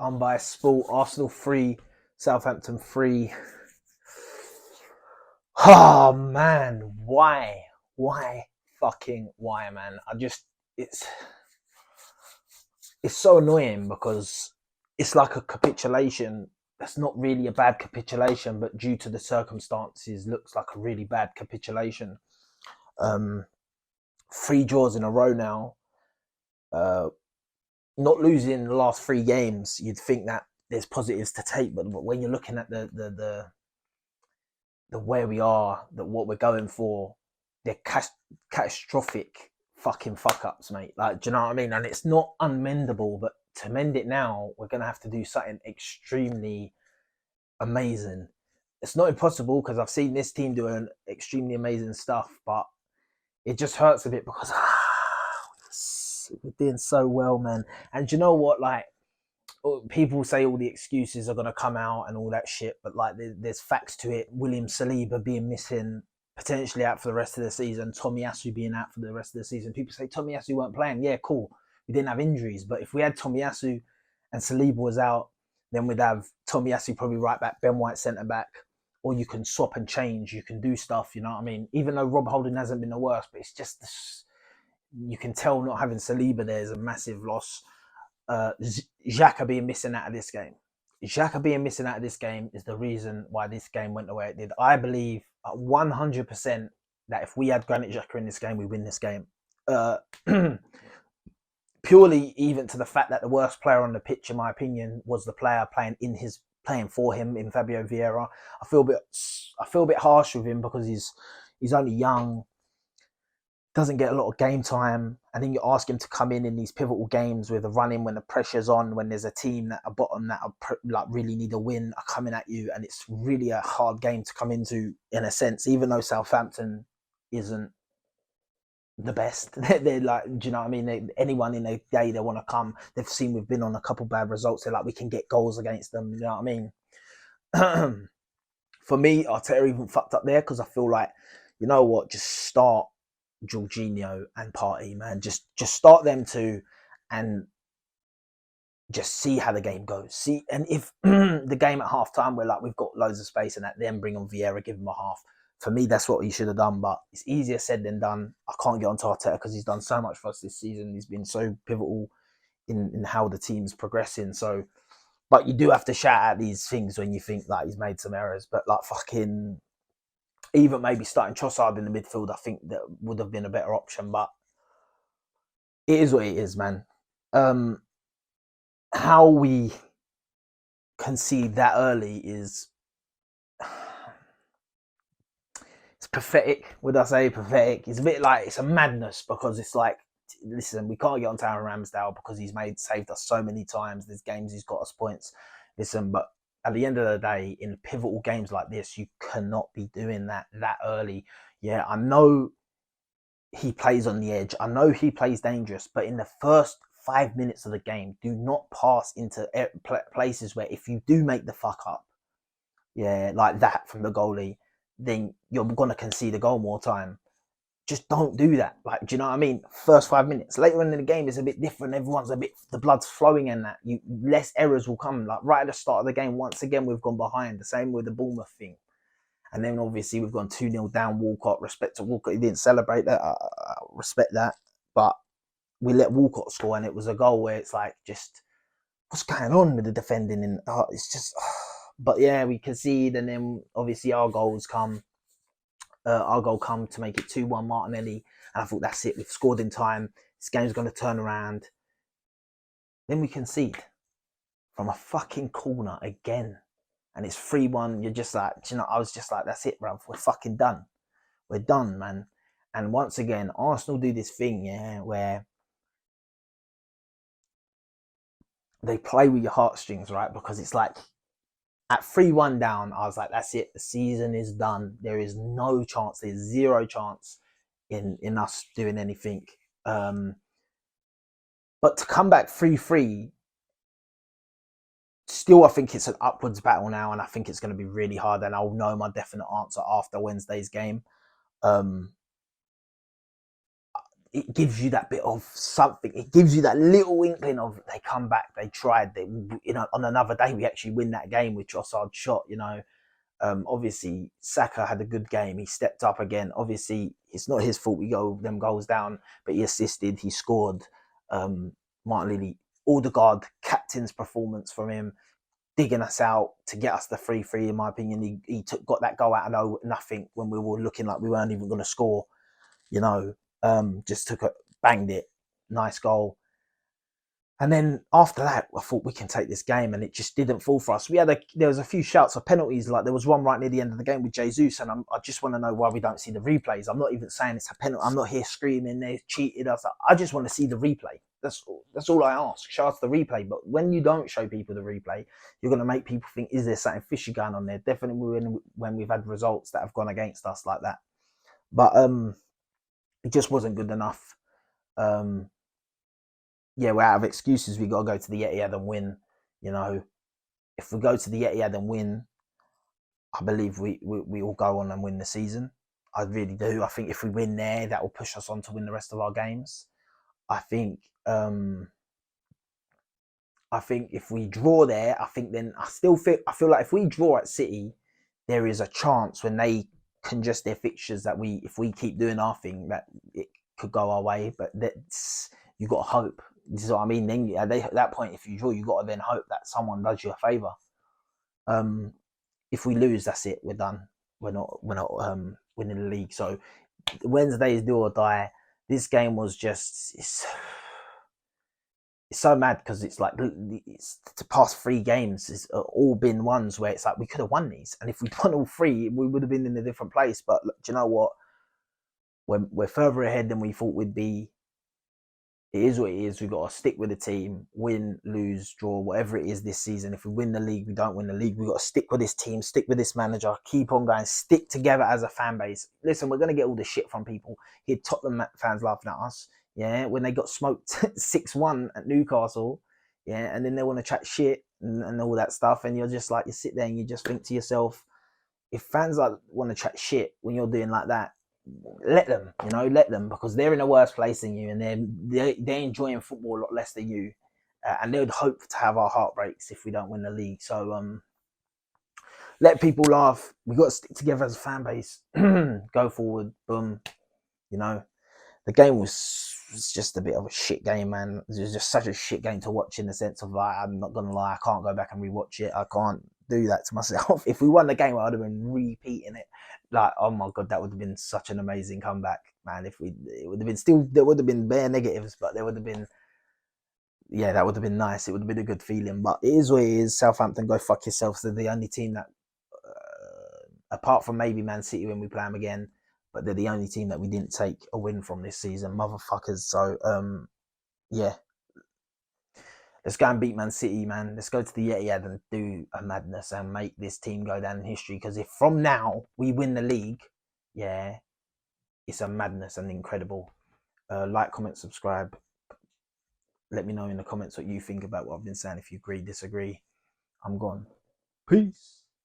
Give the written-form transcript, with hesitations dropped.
Unbiased Sport. Arsenal 3, Southampton 3. Oh man, why? Why? Fucking why, man? It's it's so annoying because it's like a capitulation. That's not really a bad capitulation, but due to the circumstances, looks like a really bad capitulation. Um, 3 draws in a row now. Uh, Not losing the last 3 games, you'd think that there's positives to take, but when you're looking at the where we are, that what we're going for, they're catastrophic fucking fuck ups, mate. Like, do you know what I mean? And it's not unmendable, but to mend it now, we're gonna have to do something extremely amazing. It's not impossible because I've seen this team doing extremely amazing stuff, but it just hurts a bit because we're doing so well, man. And do you know what? Like, people say all the excuses are going to come out and all that shit, but like there's facts to it. William Saliba being missing, potentially out for the rest of the season. Tomiyasu being out for the rest of the season. People say Tomiyasu weren't playing. Yeah, cool. We didn't have injuries, but if we had Tomiyasu and Saliba was out, then we'd have Tomiyasu probably right back, Ben White centre back, or you can swap and change. You can do stuff. You know what I mean? Even though Rob Holding hasn't been the worst, but it's just you can tell not having Saliba there is a massive loss. Xhaka being missing out of this game. Xhaka being missing out of this game is the reason why this game went the way it did. I believe 100% that if we had Granit Xhaka in this game, we win this game. Purely even to the fact that the worst player on the pitch, in my opinion, was the player playing for him in Fabio Vieira. I feel a bit harsh with him because he's only young, doesn't get a lot of game time, and then you ask him to come in these pivotal games with a run-in when the pressure's on, when there's a team that are bottom that are like really need a win are coming at you, and it's really a hard game to come into in a sense, even though Southampton isn't the best. They're like, do you know what I mean? Anyone in a day they want to come, they've seen we've been on a couple bad results, they're like, we can get goals against them, you know what I mean? For me, Arteta even fucked up there because I feel like, you know what, just start Jorginho and Partey, man. Just start them two and just see how the game goes. See, and if the game at half time we're like, we've got loads of space and that, then bring on Vieira, give him a half. For me, that's what he should have done, but it's easier said than done. I can't get onto Arteta because he's done so much for us this season. He's been so pivotal in how the team's progressing. So, but you do have to shout out these things when you think like he's made some errors. But like fucking even maybe starting Trossard in the midfield, I think that would have been a better option. But it is what it is, man. How we concede that early is it's pathetic. Would I say pathetic? It's a bit like it's a madness because it's like, listen, we can't get on Aaron Ramsdale because he's saved us so many times. There's games he's got us points. Listen, but at the end of the day, in pivotal games like this, you cannot be doing that early. Yeah, I know he plays on the edge. I know he plays dangerous, but in the first 5 minutes of the game, do not pass into places where if you do make the fuck up, yeah, like that from the goalie, then you're going to concede a goal more time. Just don't do that. Like, do you know what I mean? First 5 minutes. Later in the game is a bit different. Everyone's the blood's flowing and that. Less errors will come. Like right at the start of the game, once again, we've gone behind. The same with the Bournemouth thing. And then obviously we've gone 2-0 down. Walcott, respect to Walcott. He didn't celebrate that. I respect that. But we let Walcott score and it was a goal where it's like, just, what's going on with the defending? And it's just, but yeah, we concede and then obviously our goal come to make it 2-1 Martinelli. And I thought, that's it. We've scored in time. This game's going to turn around. Then we concede from a fucking corner again. And it's 3-1. You're just like, I was just like, that's it, bruv. We're fucking done. We're done, man. And once again, Arsenal do this thing, yeah, where they play with your heartstrings, right? Because it's like, at 3-1 down, I was like, that's it. The season is done. There is no chance. There's zero chance in us doing anything. But to come back 3-3, still, I think it's an upwards battle now, and I think it's going to be really hard, and I'll know my definite answer after Wednesday's game. it gives you that bit of something. It gives you that little inkling of they come back, they tried. They, on another day we actually win that game with Trossard's shot. Obviously Saka had a good game. He stepped up again. Obviously it's not his fault we go them goals down, but he assisted. He scored. Martinelli, Odegaard, captain's performance from him, digging us out to get us the 3-3. In my opinion, he got that goal out of nothing when we were looking like we weren't even going to score. Just banged it, nice goal. And then after that, I thought we can take this game, and it just didn't fall for us. There was a few shouts of penalties, like there was one right near the end of the game with Jesus, and I just want to know why we don't see the replays. I'm not even saying it's a penalty. I'm not here screaming they cheated us. I just want to see the replay. That's all I ask. Show us the replay. But when you don't show people the replay, you're going to make people think, is there something fishy going on there? Definitely when we've had results that have gone against us like that. But it just wasn't good enough. We're out of excuses. We got to go to the Etihad and win. If we go to the Etihad and win, I believe we will go on and win the season. I really do. I think if we win there, that will push us on to win the rest of our games. I think if we draw there, I feel like if we draw at City, there is a chance when they congest their fixtures that if we keep doing our thing, that it could go our way. But you got to hope. This is what I mean. Then at that point, if you draw, you got to then hope that someone does you a favour. If we lose, that's it. We're done. We're not winning the league. So Wednesday is do or die. This game was just it's so mad because it's like it's the past 3 games has all been ones where it's like we could have won these, and if we'd won all 3, we would have been in a different place. But do you know what? We're further ahead than we thought we'd be. It is what it is. We've got to stick with the team, win, lose, draw, whatever it is this season. If we win the league, we don't win the league. We've got to stick with this team, stick with this manager, keep on going, stick together as a fan base. Listen, we're going to get all the shit from people. Here, Tottenham fans laughing at us, when they got smoked 6-1 at Newcastle, and then they want to chat shit and all that stuff. And you're just like, you sit there and you just think to yourself, if fans want to chat shit when you're doing like that, let them, because they're in a worse place than you, and they're enjoying football a lot less than you, and they would hope to have our heartbreaks if we don't win the league. So let people laugh. We got to stick together as a fan base. Go forward. Boom. The game was just a bit of a shit game, man. It was just such a shit game to watch, in the sense of, like, I'm not gonna lie, I can't go back and rewatch it. I can't do that to myself. If we won the game, I would have been repeating it. Like, oh my god, that would have been such an amazing comeback, man. It would have been there would have been bare negatives, but there would have been, that would have been nice. It would have been a good feeling. But it is what it is. Southampton, go fuck yourselves. They're the only team that, apart from maybe Man City when we play them again, but they're the only team that we didn't take a win from this season, motherfuckers. So let's go and beat Man City, man. Let's go to the Etihad and do a madness and make this team go down in history. Because if from now we win the league, it's a madness and incredible. Like, comment, subscribe. Let me know in the comments what you think about what I've been saying. If you agree, disagree. I'm gone. Peace.